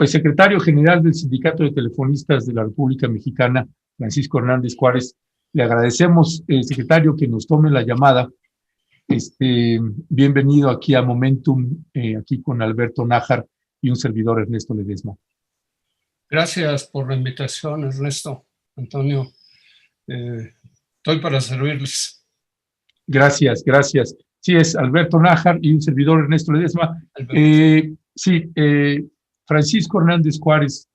Pues secretario general del Sindicato de Telefonistas de la República Mexicana, Francisco Hernández Juárez, le agradecemos, secretario, que nos tome la llamada. Bienvenido aquí a Momentum, aquí con Alberto Nájar y un servidor, Ernesto Ledesma. Gracias por la invitación, Ernesto, Antonio. Estoy para servirles. Gracias, gracias. Sí, es Alberto Nájar y un servidor, Ernesto Ledesma. Francisco Hernández Juárez,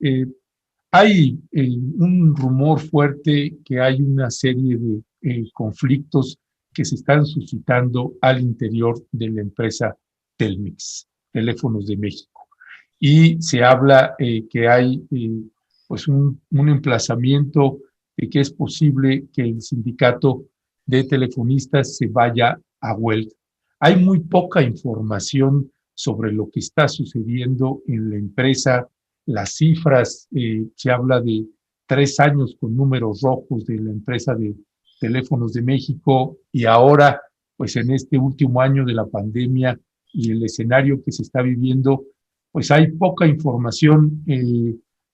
hay un rumor fuerte que hay una serie de conflictos que se están suscitando al interior de la empresa Telmex, Teléfonos de México. Y se habla que hay pues un emplazamiento de que es posible que el sindicato de telefonistas se vaya a huelga. Hay muy poca información sobre lo que está sucediendo en la empresa. Las cifras, se habla de 3 años con números rojos de la empresa de Teléfonos de México, y ahora, pues en este último año de la pandemia y el escenario que se está viviendo, pues hay poca información,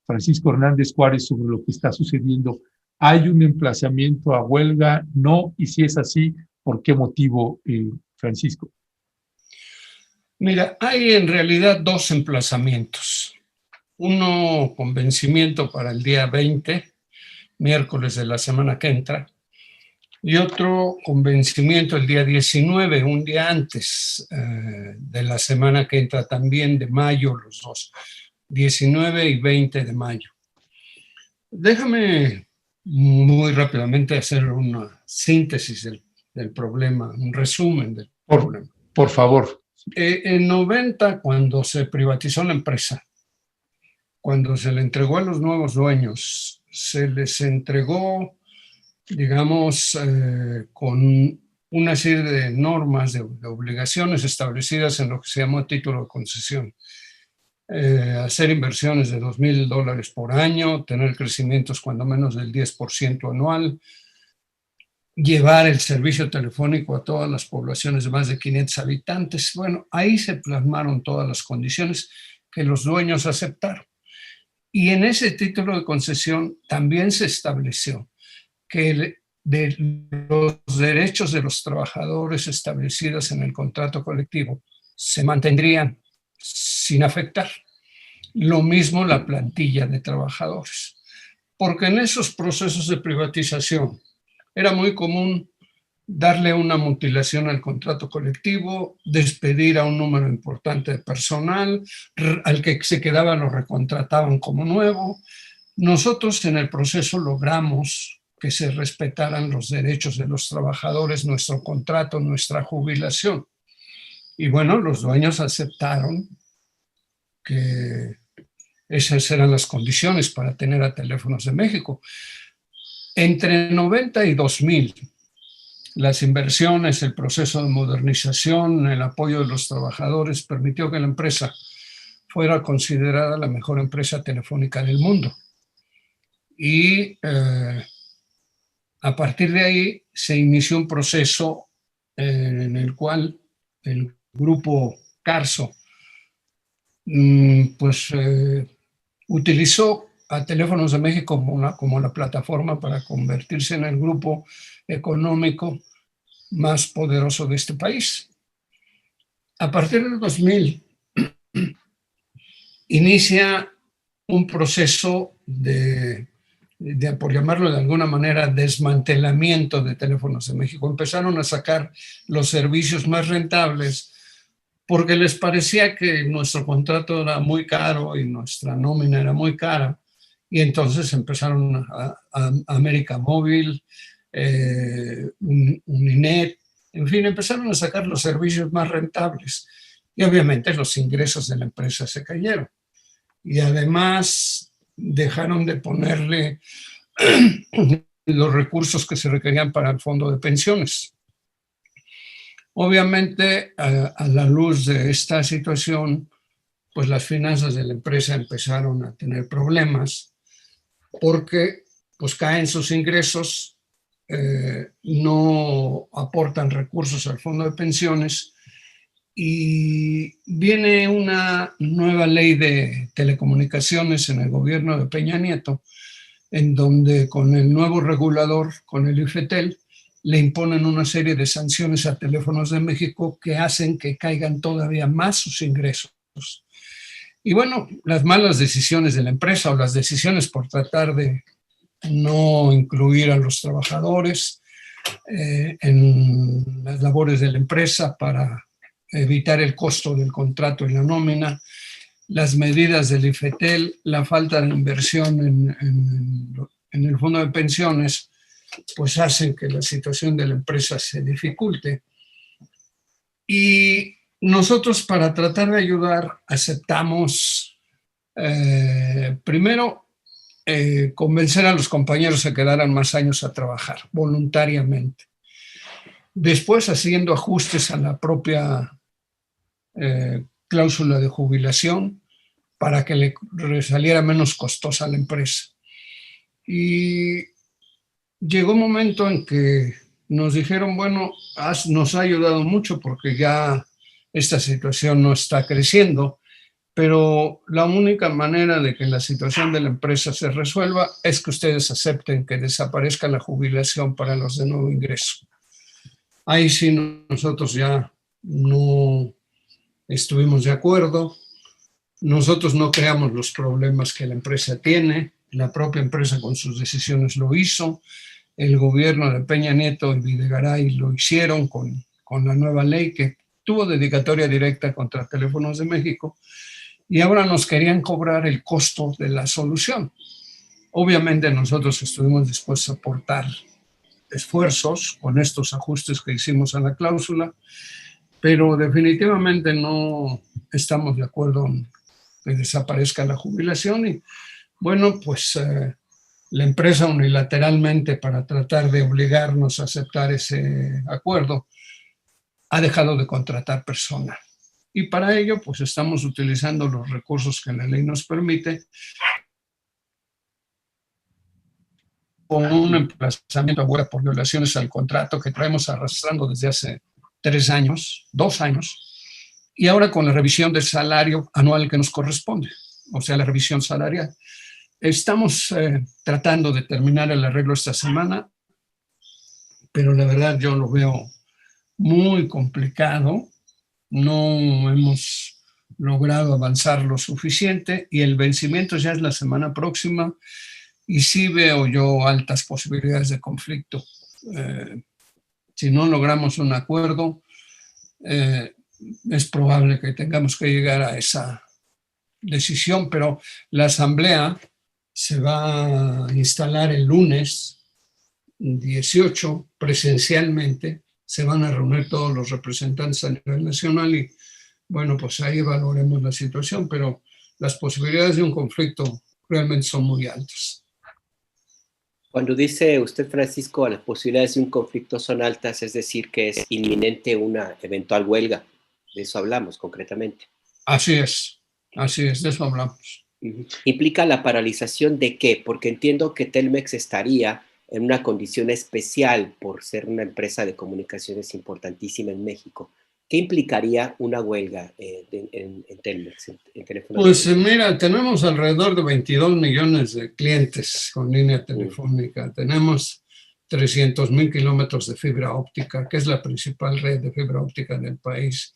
Francisco Hernández Juárez, sobre lo que está sucediendo. ¿Hay un emplazamiento a huelga? ¿No? Y si es así, ¿por qué motivo, Francisco? Mira, hay en realidad 2 emplazamientos. Uno con vencimiento para el día 20, miércoles de la semana que entra, y otro con vencimiento el día 19, un día antes de la semana que entra, también de mayo, los dos, 19 y 20 de mayo. Déjame muy rápidamente hacer una síntesis del problema, un resumen del problema. Por favor. En 90, cuando se privatizó la empresa, cuando se le entregó a los nuevos dueños, se les entregó, digamos, con una serie de normas, de obligaciones establecidas en lo que se llamó título de concesión. Hacer inversiones de $2,000 por año, tener crecimientos cuando menos del 10% anual, llevar el servicio telefónico a todas las poblaciones de más de 500 habitantes. Bueno, ahí se plasmaron todas las condiciones que los dueños aceptaron. Y en ese título de concesión también se estableció que de los derechos de los trabajadores establecidos en el contrato colectivo se mantendrían sin afectar. Lo mismo la plantilla de trabajadores. Porque en esos procesos de privatización era muy común darle una mutilación al contrato colectivo, despedir a un número importante de personal, al que se quedaba lo recontrataban como nuevo. Nosotros en el proceso logramos que se respetaran los derechos de los trabajadores, nuestro contrato, nuestra jubilación. Y bueno, los dueños aceptaron que esas eran las condiciones para tener a Teléfonos de México. Entre 90 y 2000, las inversiones, el proceso de modernización, el apoyo de los trabajadores permitió que la empresa fuera considerada la mejor empresa telefónica del mundo. Y a partir de ahí se inició un proceso en el cual el grupo Carso utilizó a Teléfonos de México como la plataforma para convertirse en el grupo económico más poderoso de este país. A partir del 2000 inicia un proceso de, por llamarlo de alguna manera, desmantelamiento de Teléfonos de México. Empezaron a sacar los servicios más rentables porque les parecía que nuestro contrato era muy caro y nuestra nómina era muy cara. Y entonces empezaron a América Móvil, Uninet, en fin, empezaron a sacar los servicios más rentables. Y obviamente los ingresos de la empresa se cayeron. Y además dejaron de ponerle los recursos que se requerían para el fondo de pensiones. Obviamente, a la luz de esta situación, pues las finanzas de la empresa empezaron a tener problemas porque pues caen sus ingresos, no aportan recursos al fondo de pensiones y viene una nueva ley de telecomunicaciones en el gobierno de Peña Nieto, en donde con el nuevo regulador, con el IFETEL, le imponen una serie de sanciones a Teléfonos de México que hacen que caigan todavía más sus ingresos. Y bueno, las malas decisiones de la empresa o las decisiones por tratar de no incluir a los trabajadores en las labores de la empresa para evitar el costo del contrato y la nómina, las medidas del IFETEL, la falta de inversión en el fondo de pensiones, pues hacen que la situación de la empresa se dificulte. Y nosotros, para tratar de ayudar, aceptamos primero convencer a los compañeros a que quedaran más años a trabajar voluntariamente. Después, haciendo ajustes a la propia cláusula de jubilación para que le saliera menos costosa a la empresa. Y llegó un momento en que nos dijeron, bueno, nos ha ayudado mucho porque ya esta situación no está creciendo, pero la única manera de que la situación de la empresa se resuelva es que ustedes acepten que desaparezca la jubilación para los de nuevo ingreso. Ahí sí nosotros ya no estuvimos de acuerdo. Nosotros no creamos los problemas que la empresa tiene, la propia empresa con sus decisiones lo hizo, el gobierno de Peña Nieto y Videgaray lo hicieron con la nueva ley que tuvo dedicatoria directa contra Teléfonos de México, y ahora nos querían cobrar el costo de la solución. Obviamente nosotros estuvimos dispuestos a aportar esfuerzos con estos ajustes que hicimos a la cláusula, pero definitivamente no estamos de acuerdo en que desaparezca la jubilación. Y bueno, pues la empresa unilateralmente, para tratar de obligarnos a aceptar ese acuerdo, ha dejado de contratar personal. Y para ello, pues estamos utilizando los recursos que la ley nos permite, con un emplazamiento a huelga por violaciones al contrato que traemos arrastrando desde hace 2 años, y ahora con la revisión del salario anual que nos corresponde, o sea, la revisión salarial. Estamos tratando de terminar el arreglo esta semana, pero la verdad yo lo veo muy complicado. No hemos logrado avanzar lo suficiente y el vencimiento ya es la semana próxima y sí veo yo altas posibilidades de conflicto. Si no logramos un acuerdo, es probable que tengamos que llegar a esa decisión, pero la asamblea se va a instalar el lunes 18 presencialmente. Se van a reunir todos los representantes a nivel nacional y bueno, pues ahí evaluaremos la situación, pero las posibilidades de un conflicto realmente son muy altas. Cuando dice usted, Francisco, las posibilidades de un conflicto son altas, es decir, que es inminente una eventual huelga. De eso hablamos concretamente. Así es, de eso hablamos. ¿Implica la paralización de qué? Porque entiendo que Telmex estaría en una condición especial por ser una empresa de comunicaciones importantísima en México. ¿Qué implicaría una huelga en Telmex? En teléfono? Pues mira, tenemos alrededor de 22 millones de clientes con línea telefónica. Tenemos 300,000 kilómetros de fibra óptica, que es la principal red de fibra óptica del país.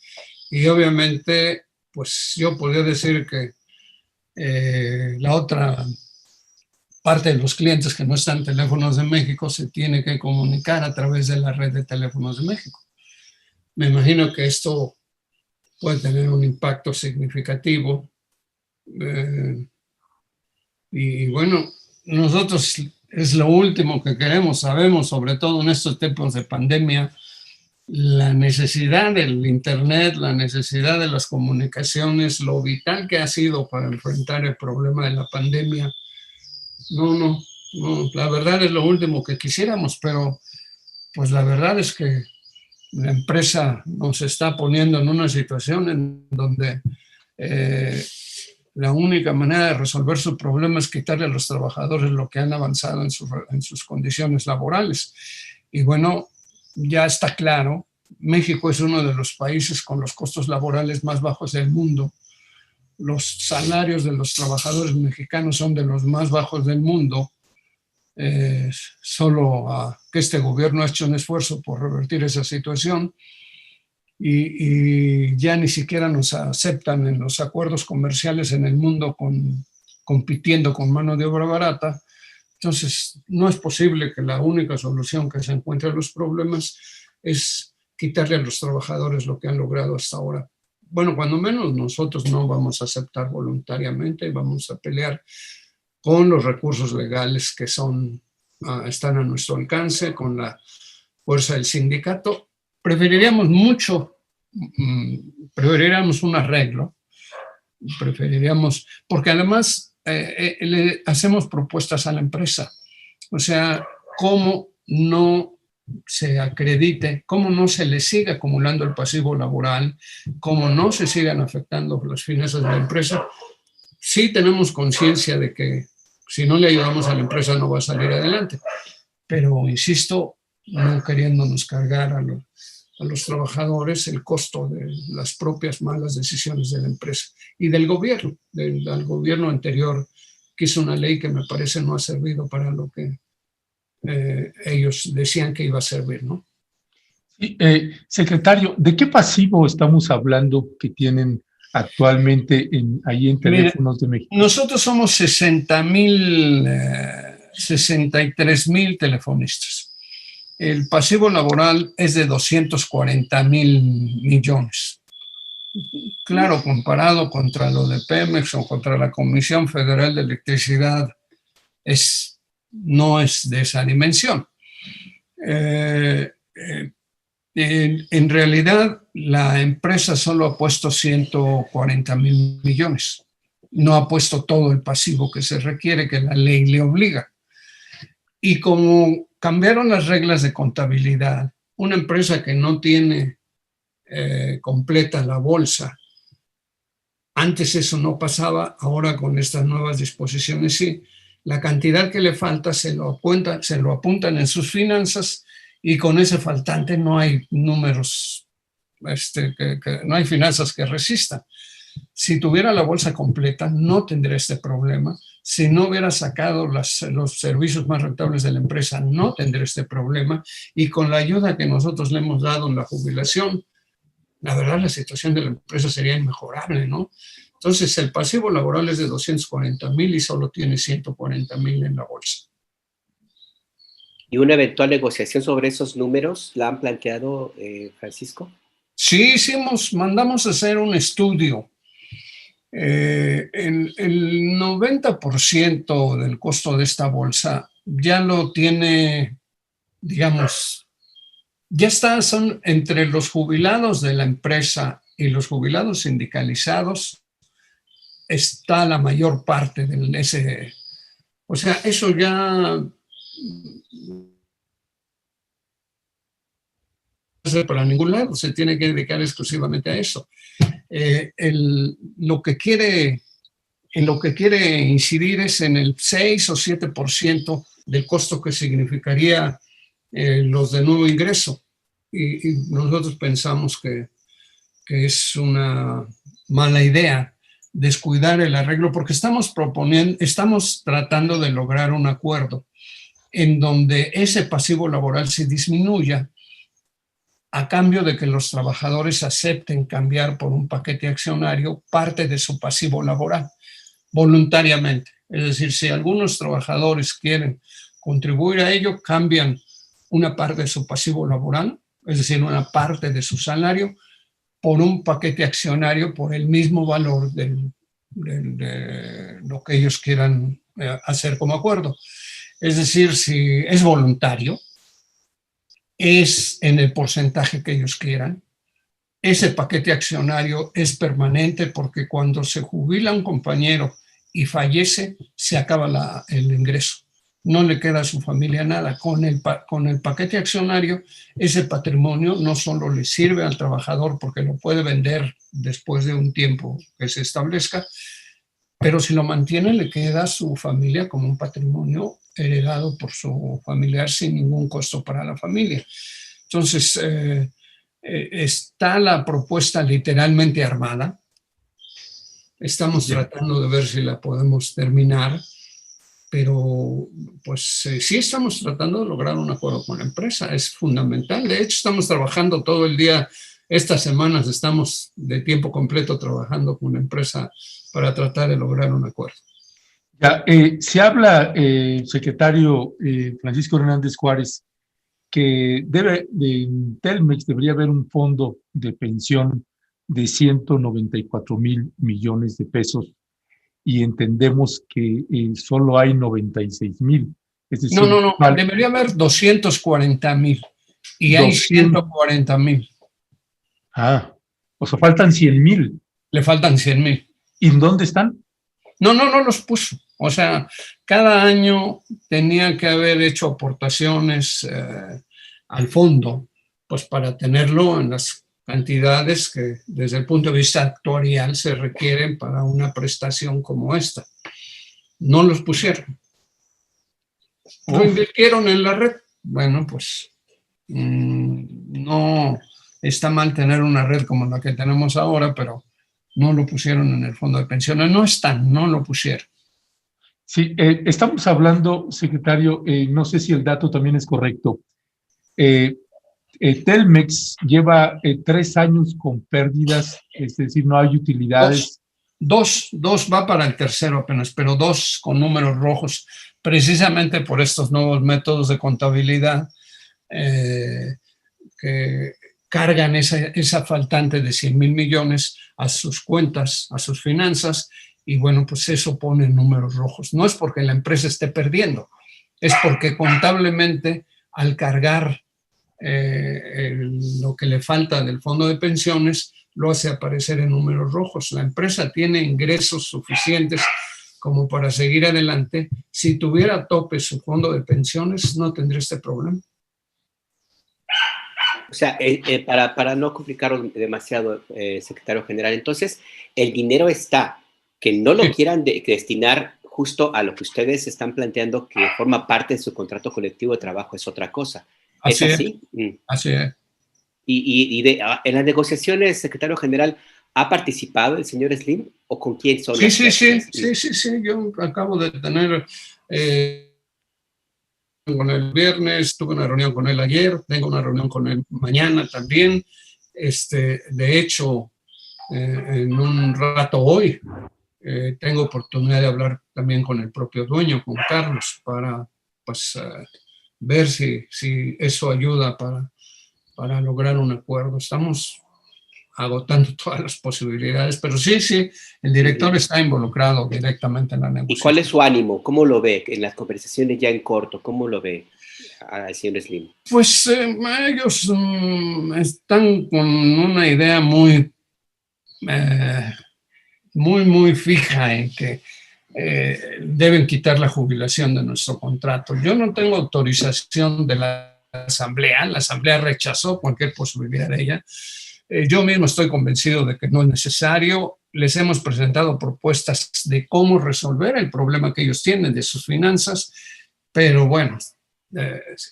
Y obviamente, pues yo podría decir que la otra parte de los clientes que no están en Teléfonos de México se tiene que comunicar a través de la red de Teléfonos de México. Me imagino que esto puede tener un impacto significativo. Y bueno, nosotros es lo último que queremos. Sabemos, sobre todo en estos tiempos de pandemia, la necesidad del Internet, la necesidad de las comunicaciones, lo vital que ha sido para enfrentar el problema de la pandemia. No, la verdad es lo último que quisiéramos, pero pues la verdad es que la empresa nos está poniendo en una situación en donde la única manera de resolver su problema es quitarle a los trabajadores lo que han avanzado en sus condiciones laborales. Y bueno, ya está claro México es uno de los países con los costos laborales más bajos del mundo. Los salarios de los trabajadores mexicanos son de los más bajos del mundo. Solo que este gobierno ha hecho un esfuerzo por revertir esa situación y ya ni siquiera nos aceptan en los acuerdos comerciales en el mundo compitiendo con mano de obra barata. Entonces, no es posible que la única solución que se encuentre a los problemas es quitarle a los trabajadores lo que han logrado hasta ahora. Bueno, cuando menos nosotros no vamos a aceptar voluntariamente y vamos a pelear con los recursos legales que están a nuestro alcance, con la fuerza del sindicato. Preferiríamos un arreglo, porque además le hacemos propuestas a la empresa. O sea, cómo no se acredite, cómo no se le siga acumulando el pasivo laboral, cómo no se sigan afectando las finanzas de la empresa. Sí tenemos conciencia de que si no le ayudamos a la empresa no va a salir adelante, pero insisto, no queriéndonos cargar a los trabajadores el costo de las propias malas decisiones de la empresa y del gobierno, del gobierno anterior, que hizo una ley que me parece no ha servido para lo que ellos decían que iba a servir, ¿no? Sí, secretario, ¿de qué pasivo estamos hablando que tienen actualmente ahí en Teléfonos de México? Nosotros somos 63,000 telefonistas. El pasivo laboral es de 240,000 millones. Claro, comparado contra lo de Pemex o contra la Comisión Federal de Electricidad, no es de esa dimensión. En realidad, la empresa solo ha puesto 140,000 millones. No ha puesto todo el pasivo que se requiere, que la ley le obliga. Y como cambiaron las reglas de contabilidad, una empresa que no tiene completa la bolsa, antes eso no pasaba, ahora con estas nuevas disposiciones sí, la cantidad que le falta se lo apuntan en sus finanzas y con ese faltante no hay números, no hay finanzas que resistan. Si tuviera la bolsa completa, no tendría este problema. Si no hubiera sacado los servicios más rentables de la empresa, no tendría este problema. Y con la ayuda que nosotros le hemos dado en la jubilación, la verdad la situación de la empresa sería inmejorable, ¿no? Entonces el pasivo laboral es de 240,000 y solo tiene 140,000 en la bolsa. ¿Y una eventual negociación sobre esos números la han planteado, Francisco? Sí, mandamos a hacer un estudio. El 90% del costo de esta bolsa ya lo tiene, digamos, son entre los jubilados de la empresa y los jubilados sindicalizados, está la mayor parte de ese. O sea, eso ya para ningún lado, se tiene que dedicar exclusivamente a eso. En lo que quiere incidir es en el 6 o 7% del costo que significaría los de nuevo ingreso. Y nosotros pensamos que es una mala idea descuidar el arreglo, porque estamos tratando de lograr un acuerdo en donde ese pasivo laboral se disminuya a cambio de que los trabajadores acepten cambiar por un paquete accionario parte de su pasivo laboral voluntariamente. Es decir, si algunos trabajadores quieren contribuir a ello, cambian una parte de su pasivo laboral, es decir, una parte de su salario, por un paquete accionario por el mismo valor de lo que ellos quieran hacer como acuerdo. Es decir, si es voluntario, es en el porcentaje que ellos quieran. Ese paquete accionario es permanente porque cuando se jubila un compañero y fallece, se acaba el ingreso. No le queda a su familia nada. Con el paquete accionario, ese patrimonio no solo le sirve al trabajador porque lo puede vender después de un tiempo que se establezca, pero si lo mantiene le queda a su familia como un patrimonio heredado por su familiar sin ningún costo para la familia. Entonces, Está la propuesta literalmente armada. Estamos tratando de ver si la podemos terminar, pero pues sí estamos tratando de lograr un acuerdo con la empresa. Es fundamental. De hecho, estamos trabajando todo el día. Estas semanas estamos de tiempo completo trabajando con la empresa para tratar de lograr un acuerdo. Ya, se habla, secretario Francisco Hernández Juárez, que en Telmex debería haber un fondo de pensión de 194,000 millones de pesos y entendemos que solo hay 96,000. Es decir, no, debería haber 240,000 y hay 140,000. O sea, faltan 100,000. Le faltan 100,000. ¿Y dónde están? No los puso. O sea, cada año tenía que haber hecho aportaciones al fondo, pues para tenerlo en las cantidades que desde el punto de vista actuarial se requieren para una prestación como esta. No los pusieron. Lo invirtieron en la red. Bueno, pues no está mal tener una red como la que tenemos ahora, pero no lo pusieron en el fondo de pensiones. No lo pusieron. Sí, estamos hablando, secretario, no sé si el dato también es correcto. Telmex lleva 3 años con pérdidas, es decir, no hay utilidades. Dos va para el tercero apenas, pero 2 con números rojos, precisamente por estos nuevos métodos de contabilidad que cargan esa faltante de 100,000 millones a sus cuentas, a sus finanzas, y bueno, pues eso pone números rojos. No es porque la empresa esté perdiendo, es porque contablemente al cargar lo que le falta del fondo de pensiones lo hace aparecer en números rojos. La empresa tiene ingresos suficientes como para seguir adelante. Si tuviera a tope su fondo de pensiones, no tendría este problema. O sea, para no complicarlo demasiado, secretario general, entonces el dinero está, que no lo quieran destinar justo a lo que ustedes están planteando que forma parte de su contrato colectivo de trabajo es otra cosa. ¿Es así? Así es. Y en las negociaciones, secretario general, ¿ha participado el señor Slim o con quién son? Sí. Yo acabo de tener con él el viernes, tuve una reunión con él ayer, tengo una reunión con él mañana también. De hecho, en un rato hoy tengo oportunidad de hablar también con el propio dueño, con Carlos, para pues ver si eso ayuda para lograr un acuerdo. Estamos agotando todas las posibilidades, pero sí, el director está involucrado directamente en la negociación. ¿Y cuál es su ánimo? ¿Cómo lo ve en las conversaciones ya en corto? ¿Cómo lo ve al señor Slim? Pues ellos están con una idea muy fija en que deben quitar la jubilación de nuestro contrato. Yo no tengo autorización de la asamblea rechazó cualquier posibilidad de ella. Yo mismo estoy convencido de que no es necesario. Les hemos presentado propuestas de cómo resolver el problema que ellos tienen de sus finanzas, pero bueno,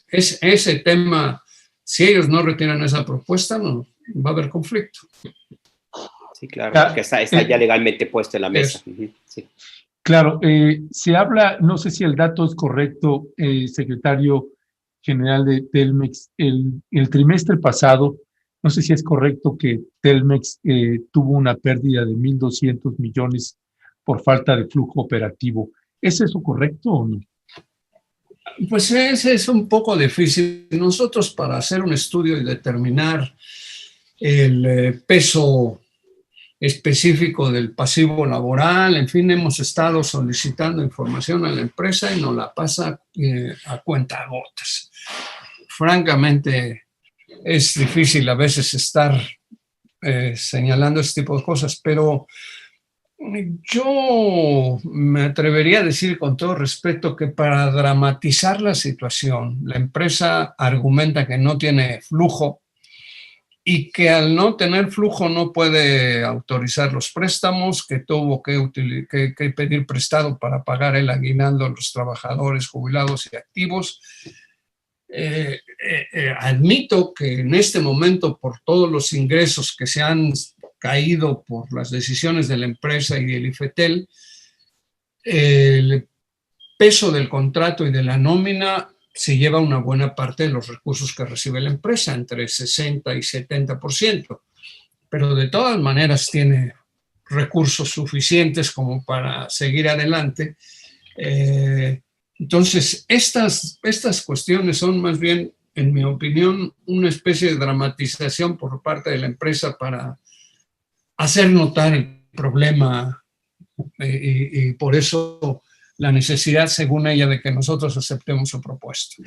ese tema, si ellos no retiran esa propuesta, no va a haber conflicto. Sí, claro, porque está ya legalmente puesto en la mesa. Sí. Claro, se habla, no sé si el dato es correcto, secretario general de Telmex, el trimestre pasado, no sé si es correcto que Telmex tuvo una pérdida de 1,200 millones por falta de flujo operativo. ¿Es eso correcto o no? Pues es un poco difícil. Nosotros, para hacer un estudio y determinar el peso específico del pasivo laboral, en fin, hemos estado solicitando información a la empresa y nos la pasa a cuentagotas. Francamente, es difícil a veces estar señalando este tipo de cosas, pero yo me atrevería a decir con todo respeto que para dramatizar la situación, la empresa argumenta que no tiene flujo y que al no tener flujo no puede autorizar los préstamos, que tuvo que pedir prestado para pagar el aguinaldo a los trabajadores jubilados y activos. Admito que en este momento, por todos los ingresos que se han caído por las decisiones de la empresa y del IFETEL, el peso del contrato y de la nómina se lleva una buena parte de los recursos que recibe la empresa, entre 60 y 70%, pero de todas maneras tiene recursos suficientes como para seguir adelante. Entonces, estas cuestiones son más bien, en mi opinión, una especie de dramatización por parte de la empresa para hacer notar el problema y por eso la necesidad, según ella, de que nosotros aceptemos su propuesta.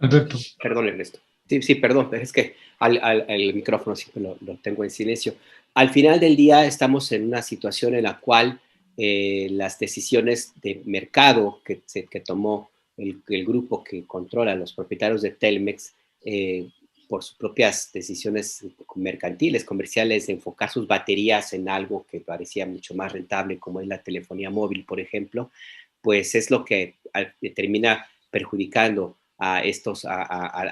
Alberto. Perdón, Ernesto. Sí, perdón, pero es que el micrófono siempre lo tengo en silencio. Al final del día estamos en una situación en la cual las decisiones de mercado que tomó el grupo que controla los propietarios de Telmex por sus propias decisiones mercantiles, comerciales, de enfocar sus baterías en algo que parecía mucho más rentable, como es la telefonía móvil, por ejemplo, pues es lo que termina perjudicando a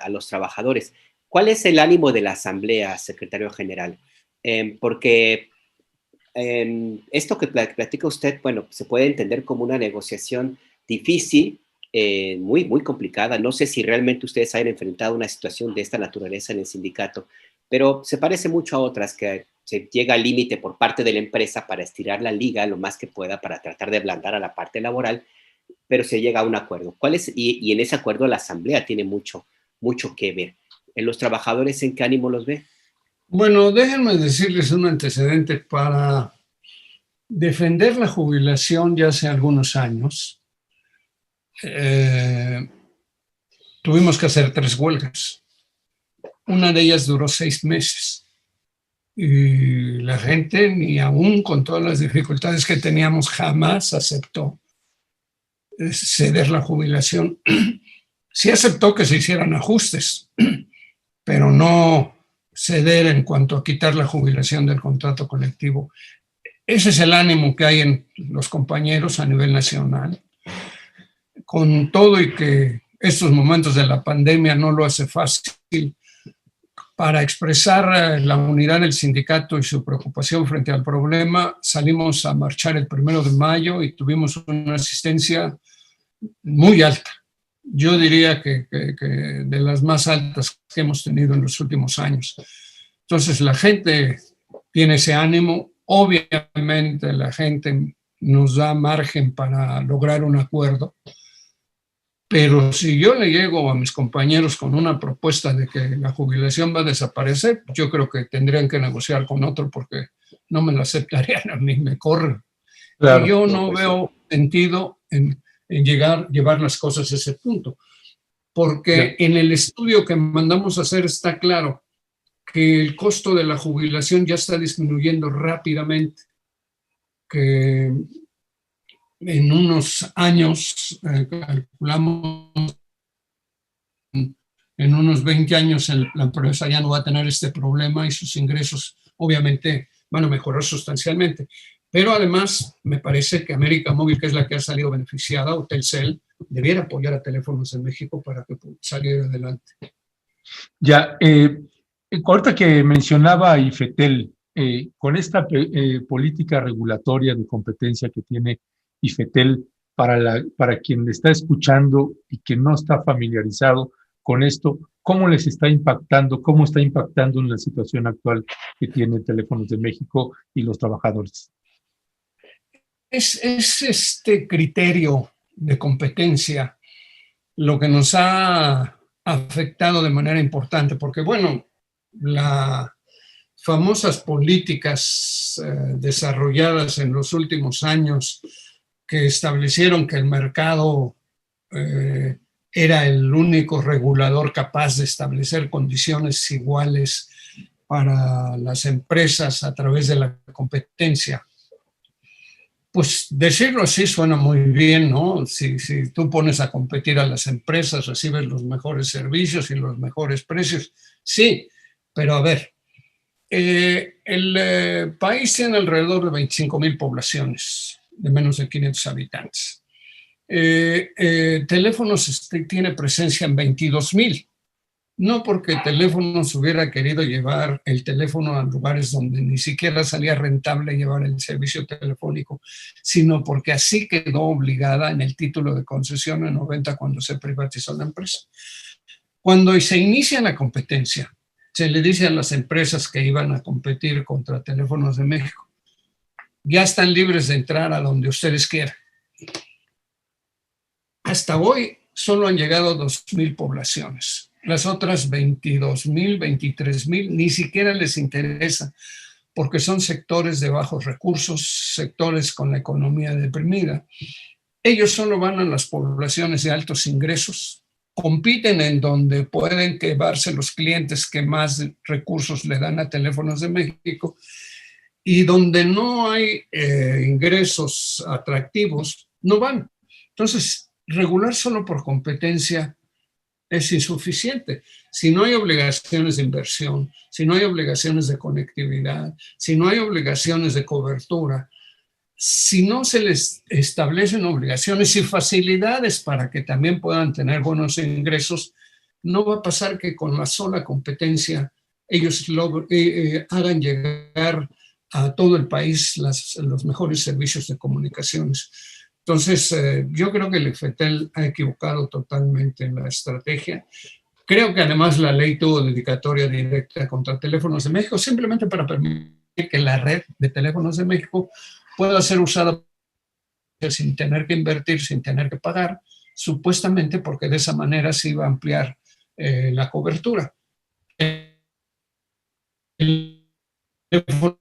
los trabajadores. ¿Cuál es el ánimo de la Asamblea, secretario general? Porque esto que platica usted, bueno, se puede entender como una negociación difícil, muy, muy complicada. No sé si realmente ustedes hayan enfrentado una situación de esta naturaleza en el sindicato, pero se parece mucho a otras que se llega al límite por parte de la empresa para estirar la liga lo más que pueda para tratar de ablandar a la parte laboral, pero se llega a un acuerdo. ¿Cuál es? Y en ese acuerdo la Asamblea tiene mucho que ver. ¿En los trabajadores en qué ánimo los ve? Bueno, déjenme decirles un antecedente. Para defender la jubilación ya hace algunos años, tuvimos que hacer 3 huelgas. Una de ellas duró 6 meses. Y la gente, ni aún con todas las dificultades que teníamos, jamás aceptó ceder la jubilación. Sí aceptó que se hicieran ajustes, pero no ceder en cuanto a quitar la jubilación del contrato colectivo. Ese es el ánimo que hay en los compañeros a nivel nacional. Con todo y que estos momentos de la pandemia no lo hace fácil, para expresar la unidad del sindicato y su preocupación frente al problema, salimos a marchar el 1 de mayo y tuvimos una asistencia muy alta. Yo diría que de las más altas que hemos tenido en los últimos años. Entonces la gente tiene ese ánimo. Obviamente la gente nos da margen para lograr un acuerdo, pero si yo le llego a mis compañeros con una propuesta de que la jubilación va a desaparecer, yo creo que tendrían que negociar con otro porque no me lo aceptarían a mí, me corren. Claro, y yo no veo sentido en llevar las cosas a ese punto, porque en el estudio que mandamos a hacer está claro que el costo de la jubilación ya está disminuyendo rápidamente, que en unos años, calculamos, en unos 20 años la empresa ya no va a tener este problema y sus ingresos obviamente van a mejorar sustancialmente. Pero además me parece que América Móvil, que es la que ha salido beneficiada, o Telcel, debiera apoyar a Teléfonos en México para que saliera adelante. Ya, ahorita que mencionaba IFETEL, con esta política regulatoria de competencia que tiene IFETEL, para quien le está escuchando y que no está familiarizado con esto, ¿cómo les está impactando? ¿Cómo está impactando en la situación actual que tiene Teléfonos de México y los trabajadores? Es este criterio de competencia lo que nos ha afectado de manera importante, porque bueno, las famosas políticas desarrolladas en los últimos años que establecieron que el mercado era el único regulador capaz de establecer condiciones iguales para las empresas a través de la competencia. Pues decirlo así suena muy bien, ¿no? Si tú pones a competir a las empresas, recibes los mejores servicios y los mejores precios. Sí, pero a ver, el país tiene alrededor de 25,000 poblaciones de menos de 500 habitantes. Teléfonos tiene presencia en 22,000. No porque Teléfonos hubiera querido llevar el teléfono a lugares donde ni siquiera salía rentable llevar el servicio telefónico, sino porque así quedó obligada en el título de concesión en 90 cuando se privatizó la empresa. Cuando se inicia la competencia, se le dice a las empresas que iban a competir contra Teléfonos de México, ya están libres de entrar a donde ustedes quieran. Hasta hoy solo han llegado 2,000 poblaciones. Las otras 22,000, 23,000 ni siquiera les interesa porque son sectores de bajos recursos, sectores con la economía deprimida. Ellos solo van a las poblaciones de altos ingresos, compiten en donde pueden llevarse los clientes que más recursos le dan a Teléfonos de México y donde no hay ingresos atractivos, no van. Entonces, regular solo por competencia es insuficiente. Si no hay obligaciones de inversión, si no hay obligaciones de conectividad, si no hay obligaciones de cobertura, si no se les establecen obligaciones y facilidades para que también puedan tener buenos ingresos, no va a pasar que con la sola competencia ellos hagan llegar a todo el país los mejores servicios de comunicaciones. Entonces, yo creo que el IFETEL ha equivocado totalmente en la estrategia. Creo que además la ley tuvo dedicatoria directa contra Teléfonos de México, simplemente para permitir que la red de Teléfonos de México pueda ser usada sin tener que invertir, sin tener que pagar, supuestamente porque de esa manera se iba a ampliar la cobertura.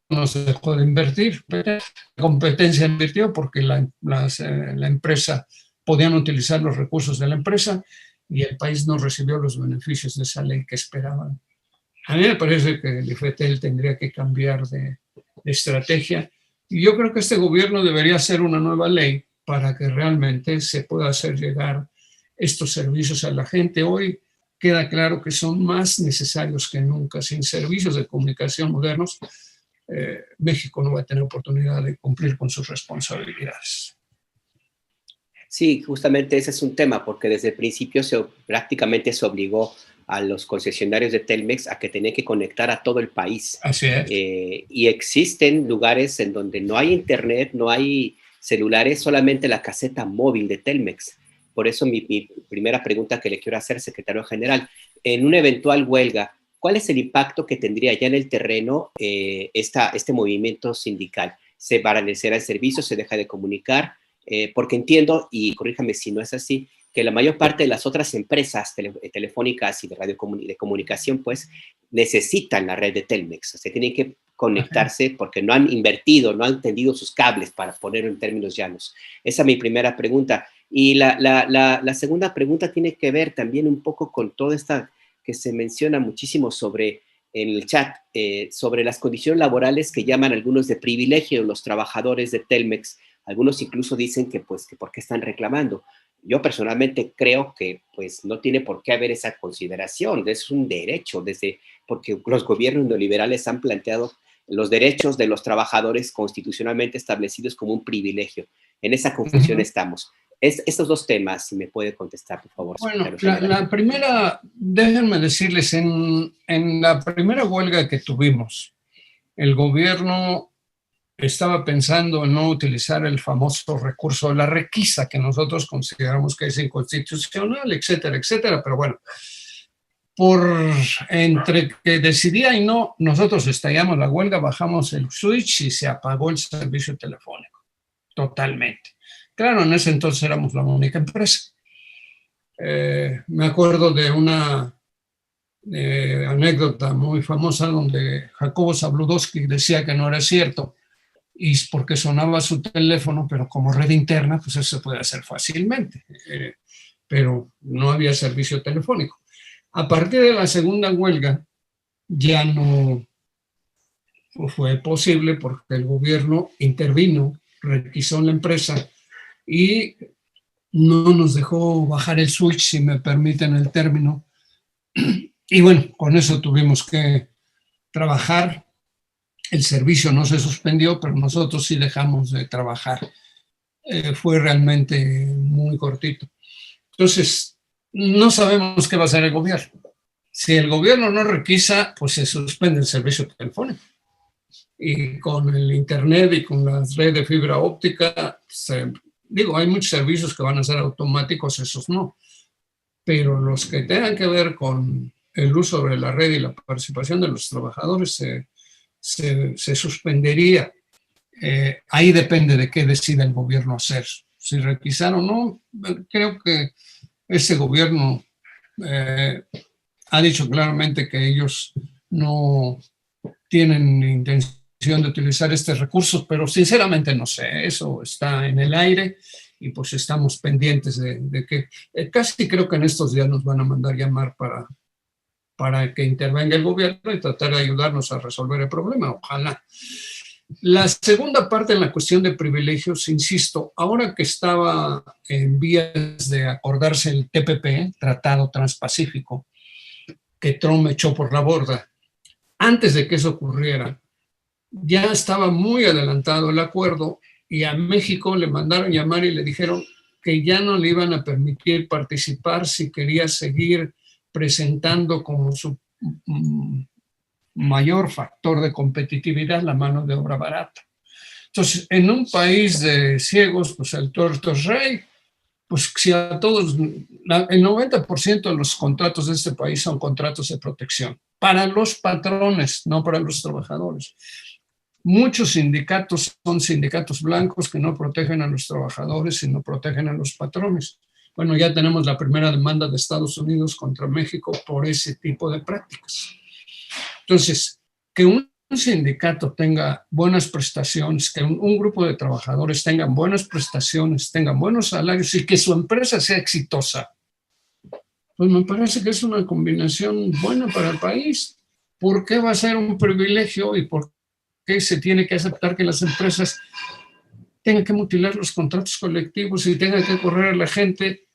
No se dejó de invertir, la competencia invirtió porque la empresa podían utilizar los recursos de la empresa y el país no recibió los beneficios de esa ley que esperaban. A mí me parece que el IFETEL tendría que cambiar de estrategia y yo creo que este gobierno debería hacer una nueva ley para que realmente se pueda hacer llegar estos servicios a la gente. Hoy queda claro que son más necesarios que nunca. Sin servicios de comunicación modernos, México no va a tener oportunidad de cumplir con sus responsabilidades. Sí, justamente ese es un tema, porque desde el principio prácticamente se obligó a los concesionarios de Telmex a que tenían que conectar a todo el país. Así es. Y existen lugares en donde no hay internet, no hay celulares, solamente la caseta móvil de Telmex. Por eso mi primera pregunta que le quiero hacer, secretario general, en una eventual huelga, ¿cuál es el impacto que tendría ya en el terreno este movimiento sindical? ¿Se paralizará el servicio? ¿Se deja de comunicar? Porque entiendo, y corríjame si no es así, que la mayor parte de las otras empresas telefónicas y de comunicación, pues, necesitan la red de Telmex. O sea, tienen que conectarse porque no han invertido, no han tendido sus cables, para ponerlo en términos llanos. Esa es mi primera pregunta. Y la segunda pregunta tiene que ver también un poco con toda esta que se menciona muchísimo en el chat, sobre las condiciones laborales que llaman algunos de privilegio los trabajadores de Telmex. Algunos incluso dicen que por qué están reclamando. Yo personalmente creo que pues no tiene por qué haber esa consideración, es un derecho, porque los gobiernos neoliberales han planteado los derechos de los trabajadores constitucionalmente establecidos como un privilegio. En esa confusión estamos. Estos dos temas, si me puede contestar, por favor. Bueno, la primera, déjenme decirles, en la primera huelga que tuvimos, el gobierno estaba pensando en no utilizar el famoso recurso de la requisa, que nosotros consideramos que es inconstitucional, etcétera, etcétera, pero bueno, entre que decidía y no, nosotros estallamos la huelga, bajamos el switch y se apagó el servicio telefónico, totalmente. Claro, en ese entonces éramos la única empresa. Me acuerdo de una anécdota muy famosa donde Jacobo Zabludowski decía que no era cierto, y es porque sonaba su teléfono, pero como red interna, pues eso se puede hacer fácilmente, pero no había servicio telefónico. A partir de la segunda huelga ya no fue posible porque el gobierno intervino, requisó la empresa y no nos dejó bajar el switch, si me permiten el término. Y bueno, con eso tuvimos que trabajar. El servicio no se suspendió, pero nosotros sí dejamos de trabajar. fue realmente muy cortito. Entonces, no sabemos qué va a hacer el gobierno. Si el gobierno no requisa, pues se suspende el servicio telefónico. Y con el internet y con las redes de fibra óptica, hay muchos servicios que van a ser automáticos, esos no. Pero los que tengan que ver con el uso de la red y la participación de los trabajadores se suspendería. Ahí depende de qué decida el gobierno hacer. Si requisar o no, creo que ese gobierno ha dicho claramente que ellos no tienen intención de utilizar estos recursos, pero sinceramente no sé, eso está en el aire y pues estamos pendientes de que casi creo que en estos días nos van a mandar llamar para que intervenga el gobierno y tratar de ayudarnos a resolver el problema, ojalá. La segunda parte en la cuestión de privilegios, insisto, ahora que estaba en vías de acordarse el TPP, Tratado Transpacífico, que Trump echó por la borda, antes de que eso ocurriera, ya estaba muy adelantado el acuerdo y a México le mandaron llamar y le dijeron que ya no le iban a permitir participar si quería seguir presentando como su mayor factor de competitividad la mano de obra barata. Entonces, en un país de ciegos, pues el tuerto es rey. Pues si a todos, el 90% de los contratos de este país son contratos de protección para los patrones, no para los trabajadores. Muchos sindicatos son sindicatos blancos que no protegen a los trabajadores, sino protegen a los patrones. Bueno, ya tenemos la primera demanda de Estados Unidos contra México por ese tipo de prácticas. Entonces, que un sindicato tenga buenas prestaciones, que un grupo de trabajadores tengan buenas prestaciones, tengan buenos salarios y que su empresa sea exitosa, pues me parece que es una combinación buena para el país. ¿Por qué va a ser un privilegio y por qué se tiene que aceptar que las empresas tengan que mutilar los contratos colectivos y tengan que correr a la gente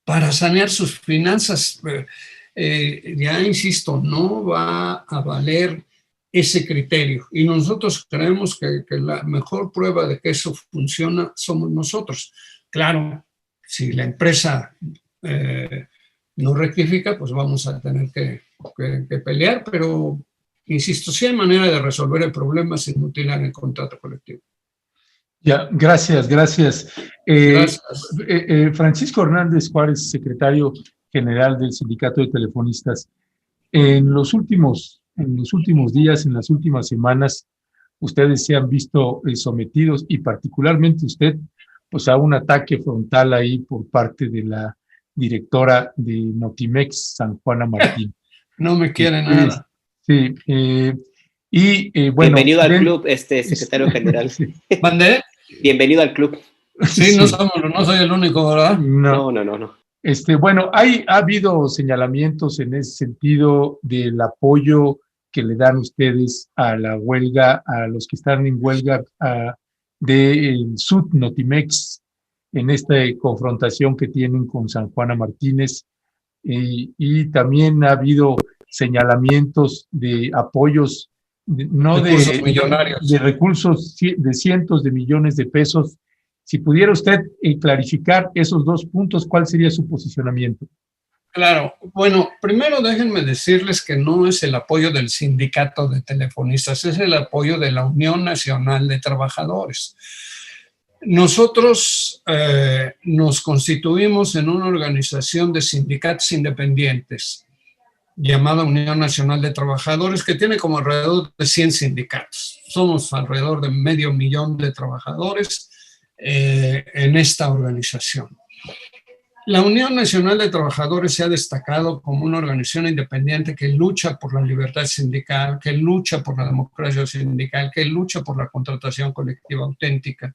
para sanear sus finanzas? Ya insisto, no va a valer ese criterio. Y nosotros creemos que la mejor prueba de que eso funciona somos nosotros. Claro, si la empresa no rectifica, pues vamos a tener que pelear, pero insisto, sí hay manera de resolver el problema sin mutilar el contrato colectivo. Ya, gracias. Gracias. Francisco Hernández Juárez, secretario general del Sindicato de Telefonistas. En los últimos días, en las últimas semanas, ustedes se han visto sometidos, y particularmente usted, pues a un ataque frontal ahí por parte de la directora de Notimex, San Juana Martín. No me quiere nada. Sí. Bueno. Bienvenido al club, secretario general. Sí. ¿Mandé? Bienvenido al club. Sí, no soy el único, ¿verdad? No. Bueno, ha habido señalamientos en ese sentido del apoyo que le dan ustedes a la huelga, a los que están en huelga del Sud Notimex, en esta confrontación que tienen con San Juana Martínez, y también ha habido señalamientos de apoyos, millonarios, de recursos de cientos de millones de pesos. Si pudiera usted clarificar esos dos puntos, ¿cuál sería su posicionamiento? Claro, bueno, primero déjenme decirles que no es el apoyo del sindicato de telefonistas, es el apoyo de la Unión Nacional de Trabajadores. Nosotros nos constituimos en una organización de sindicatos independientes llamada Unión Nacional de Trabajadores, que tiene como alrededor de 100 sindicatos. Somos alrededor de 500,000 de trabajadores en esta organización. La Unión Nacional de Trabajadores se ha destacado como una organización independiente que lucha por la libertad sindical, que lucha por la democracia sindical, que lucha por la contratación colectiva auténtica.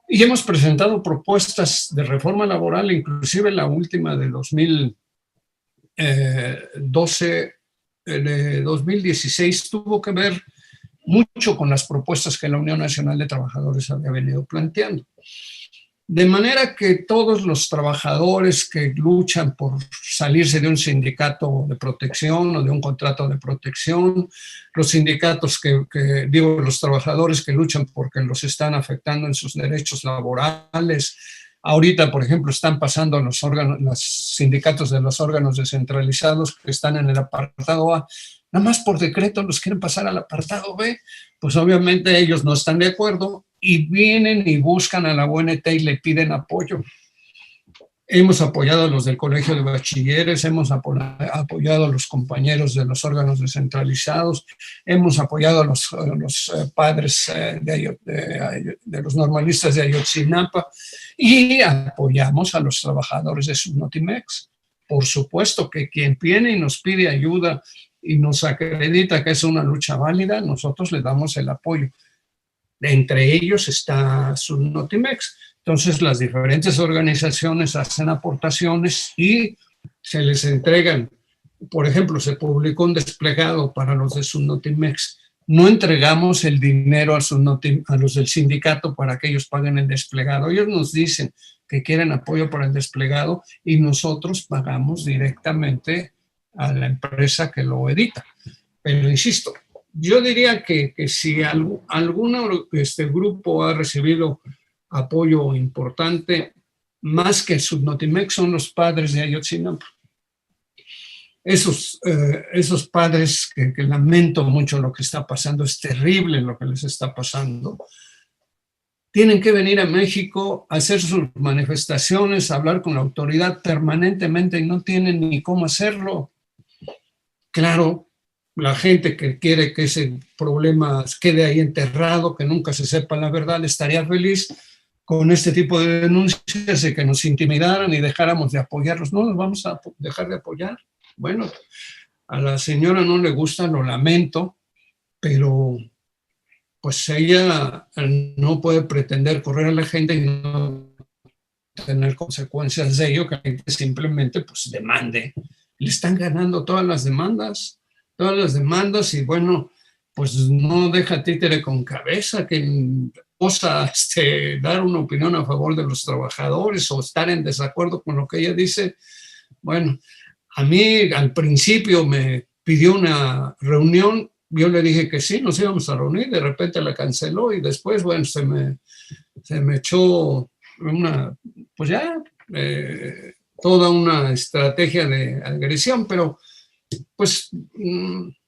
Y hemos presentado propuestas de reforma laboral, inclusive la última de 2016 tuvo que ver mucho con las propuestas que la Unión Nacional de Trabajadores había venido planteando. De manera que todos los trabajadores que luchan por salirse de un sindicato de protección o de un contrato de protección, los sindicatos los trabajadores que luchan porque los están afectando en sus derechos laborales. Ahorita, por ejemplo, están pasando los sindicatos de los órganos descentralizados que están en el apartado A, nada más por decreto los quieren pasar al apartado B, pues obviamente ellos no están de acuerdo y vienen y buscan a la UNT y le piden apoyo. Hemos apoyado a los del Colegio de Bachilleres, hemos apoyado a los compañeros de los órganos descentralizados, hemos apoyado a los padres de los normalistas de Ayotzinapa y apoyamos a los trabajadores de Subnotimex. Por supuesto que quien viene y nos pide ayuda y nos acredita que es una lucha válida, nosotros le damos el apoyo. Entre ellos está Subnotimex. Entonces las diferentes organizaciones hacen aportaciones y se les entregan. Por ejemplo, se publicó un desplegado para los de Subnotimex. No entregamos el dinero a los del sindicato para que ellos paguen el desplegado. Ellos nos dicen que quieren apoyo para el desplegado y nosotros pagamos directamente a la empresa que lo edita. Pero insisto, yo diría que si algún grupo ha recibido apoyo importante, más que Subnotimex, son los padres de Ayotzinapa. Esos padres que lamento mucho lo que está pasando, es terrible lo que les está pasando, tienen que venir a México a hacer sus manifestaciones, a hablar con la autoridad permanentemente y no tienen ni cómo hacerlo. Claro, la gente que quiere que ese problema quede ahí enterrado, que nunca se sepa la verdad, estaría feliz con este tipo de denuncias y que nos intimidaran y dejáramos de apoyarlos. No los vamos a dejar de apoyar. Bueno, a la señora no le gusta, lo lamento, pero pues ella no puede pretender correr a la gente y no tener consecuencias de ello, que la gente simplemente pues demande. Le están ganando todas las demandas y bueno, pues no deja títere con cabeza que osa dar una opinión a favor de los trabajadores o estar en desacuerdo con lo que ella dice. Bueno, a mí al principio me pidió una reunión, yo le dije que sí, nos íbamos a reunir, de repente la canceló y después, bueno, se me echó toda una estrategia de agresión, pero pues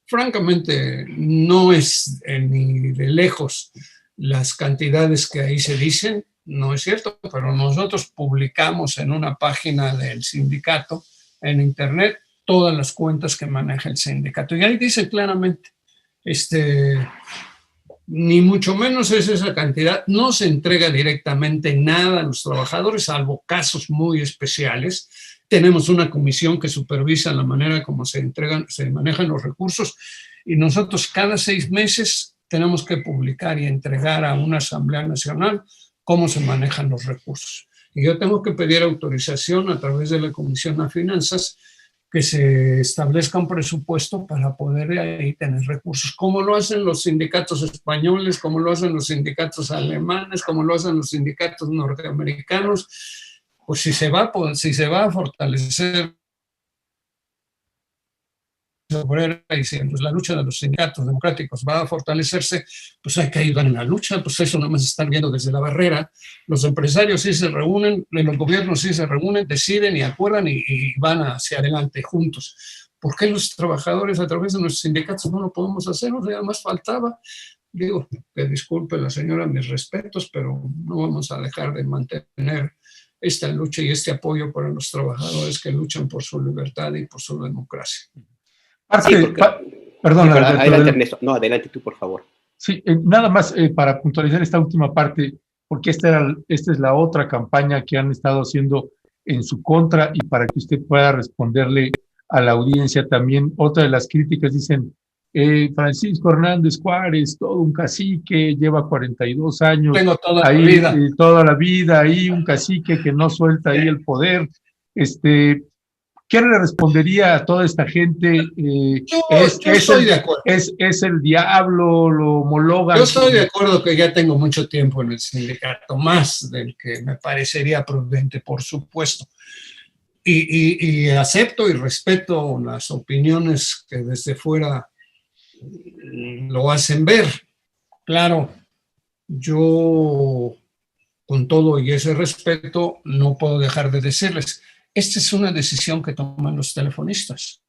francamente no es ni de lejos las cantidades que ahí se dicen, no es cierto, pero nosotros publicamos en una página del sindicato en internet todas las cuentas que maneja el sindicato y ahí dice claramente, ni mucho menos es esa cantidad, no se entrega directamente nada a los trabajadores, salvo casos muy especiales. Tenemos una comisión que supervisa la manera como se manejan los recursos y nosotros cada 6 meses tenemos que publicar y entregar a una Asamblea Nacional cómo se manejan los recursos. Y yo tengo que pedir autorización a través de la Comisión de Finanzas que se establezca un presupuesto para poder ahí tener recursos, como lo hacen los sindicatos españoles, como lo hacen los sindicatos alemanes, como lo hacen los sindicatos norteamericanos. Pues si se va a fortalecer y si la lucha de los sindicatos democráticos va a fortalecerse, pues hay que ayudar en la lucha, pues eso no más están viendo desde la barrera. Los empresarios sí se reúnen, los gobiernos sí se reúnen, deciden y acuerdan y van hacia adelante juntos. ¿Por qué los trabajadores a través de nuestros sindicatos no lo podemos hacer? O sea, más faltaba. Digo, que disculpe la señora mis respetos, pero no vamos a dejar de mantener esta lucha y este apoyo para los trabajadores que luchan por su libertad y por su democracia. Sí, perdón, adelante Ernesto. No, adelante tú, por favor. Sí, nada más para puntualizar esta última parte, porque esta es la otra campaña que han estado haciendo en su contra y para que usted pueda responderle a la audiencia también. Otra de las críticas dicen, Francisco Hernández Juárez, todo un cacique, lleva 42 años. Tengo toda ahí, la vida. Toda la vida ahí, un cacique que no suelta ahí el poder. ¿Qué le respondería a toda esta gente? Yo estoy de acuerdo. Es el diablo, lo homologan. Yo estoy de acuerdo que ya tengo mucho tiempo en el sindicato, más del que me parecería prudente, por supuesto. Y acepto y respeto las opiniones que desde fuera lo hacen ver. Claro, yo con todo y ese respeto no puedo dejar de decirles, esta es una decisión que toman los telefonistas.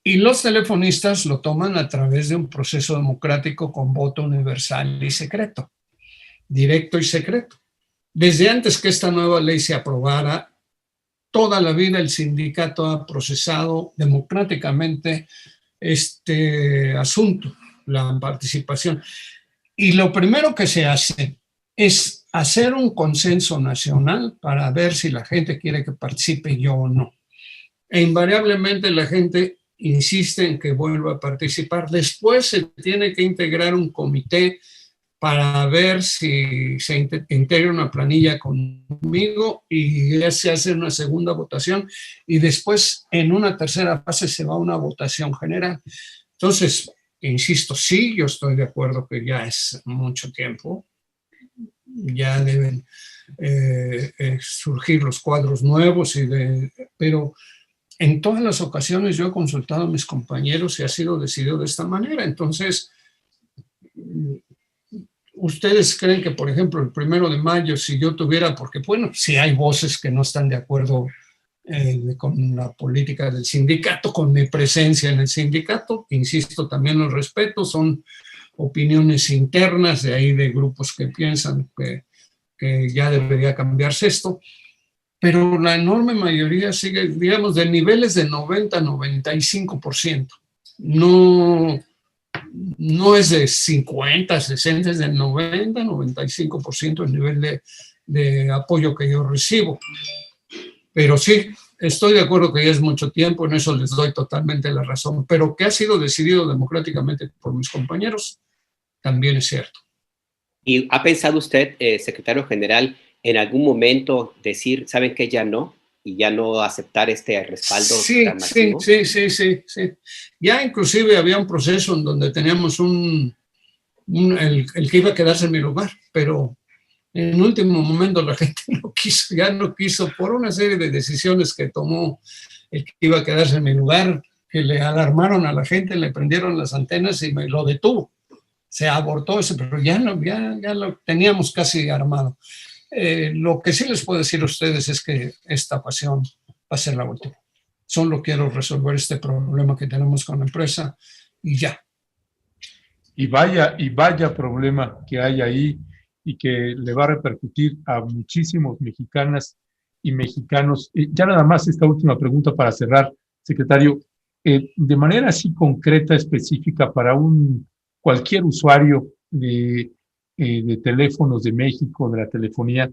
Y los telefonistas lo toman a través de un proceso democrático con voto universal y secreto, directo y secreto. Desde antes que esta nueva ley se aprobara, toda la vida el sindicato ha procesado democráticamente este asunto, la participación. Y lo primero que se hace es hacer un consenso nacional para ver si la gente quiere que participe yo o no. E invariablemente la gente insiste en que vuelva a participar. Después se tiene que integrar un comité para ver si se integra una planilla conmigo y ya se hace una segunda votación y después en una tercera fase se va a una votación general. Entonces, insisto, sí, yo estoy de acuerdo que ya es mucho tiempo, ya deben surgir los cuadros nuevos, pero en todas las ocasiones yo he consultado a mis compañeros y ha sido decidido de esta manera. Entonces, ¿ustedes creen que, por ejemplo, el 1 de mayo, si yo tuviera, porque bueno, si hay voces que no están de acuerdo con la política del sindicato, con mi presencia en el sindicato, insisto, también los respeto, son opiniones internas de ahí de grupos que piensan que ya debería cambiarse esto, pero la enorme mayoría sigue, digamos, de niveles de 90-95%. No es de 50, 60, es del 90-95% el nivel de apoyo que yo recibo. Pero sí, estoy de acuerdo que ya es mucho tiempo, en eso les doy totalmente la razón, pero que ha sido decidido democráticamente por mis compañeros, también es cierto. ¿Y ha pensado usted, secretario general, en algún momento decir, ¿saben qué? Ya no, y ya no aceptar este respaldo tan masivo? Sí. Ya inclusive había un proceso en donde teníamos el que iba a quedarse en mi lugar, pero en último momento la gente ya no quiso por una serie de decisiones que tomó el que iba a quedarse en mi lugar, que le alarmaron a la gente, le prendieron las antenas y me lo detuvo. Se abortó ese, pero ya lo teníamos casi armado. Lo que sí les puedo decir a ustedes es que esta ocasión va a ser la última. Solo quiero resolver este problema que tenemos con la empresa y ya. Y vaya problema que hay ahí y que le va a repercutir a muchísimos mexicanas y mexicanos. Ya nada más esta última pregunta para cerrar, secretario. De manera así concreta, específica para cualquier usuario de teléfonos de México, de la telefonía,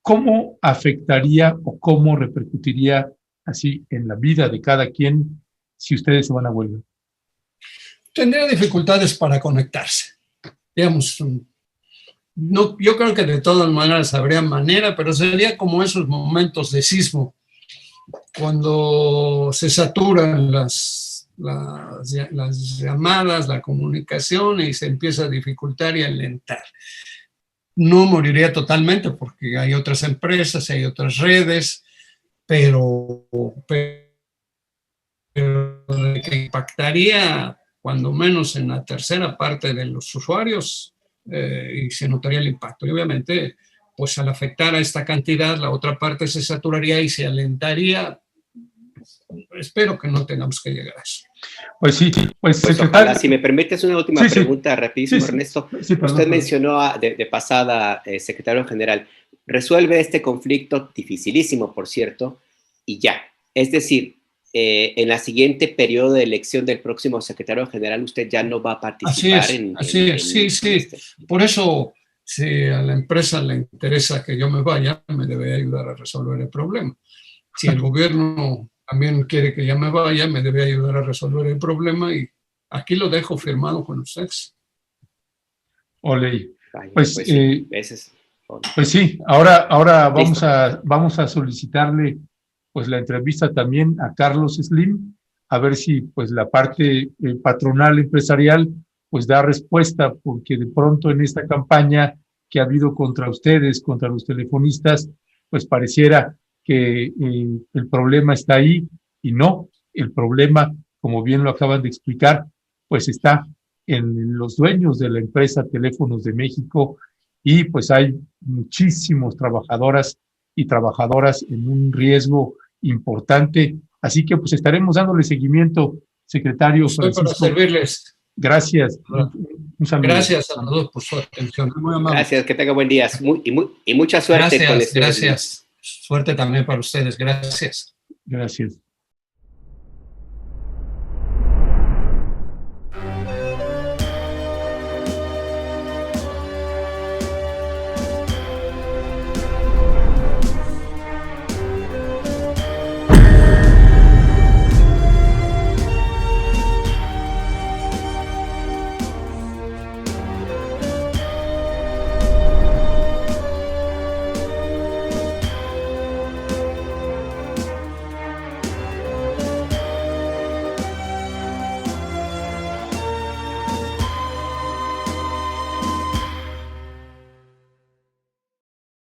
¿cómo afectaría o cómo repercutiría así en la vida de cada quien si ustedes se van a huelga? Tendría dificultades para conectarse. Digamos, no, yo creo que de todas maneras habría manera, pero sería como esos momentos de sismo, cuando se saturan las llamadas, la comunicación y se empieza a dificultar y a alentar. No moriría totalmente porque hay otras empresas, hay otras redes, pero que impactaría cuando menos en la tercera parte de los usuarios y se notaría el impacto. Y obviamente, pues al afectar a esta cantidad, la otra parte se saturaría y se alentaría. Espero que no tengamos que llegar a eso. Pues sí, pues ojalá. Si me permites una última pregunta rapidísimo, Ernesto. Usted mencionó de pasada, secretario general, resuelve este conflicto dificilísimo, por cierto, y ya. Es decir, en la siguiente periodo de elección del próximo secretario general, usted ya no va a participar. Así es. Sí. Por eso, si a la empresa le interesa que yo me vaya, me debe ayudar a resolver el problema. Si el gobierno también quiere que ya me vaya, me debe ayudar a resolver el problema y aquí lo dejo firmado con ustedes. Ole. Pues sí, ahora vamos a solicitarle pues la entrevista también a Carlos Slim, a ver si pues la parte patronal empresarial pues da respuesta, porque de pronto en esta campaña que ha habido contra ustedes, contra los telefonistas, pues pareciera que el problema está ahí, y no, el problema, como bien lo acaban de explicar, pues está en los dueños de la empresa Teléfonos de México, y pues hay muchísimos trabajadoras y trabajadoras en un riesgo importante. Así que pues estaremos dándole seguimiento, secretario Francisco. Estoy para servirles. Gracias. Un saludo. Gracias a todos por su atención. Muy amable. Gracias, que tenga buen día y mucha suerte. Gracias, gracias. Suerte también para ustedes. Gracias. Gracias.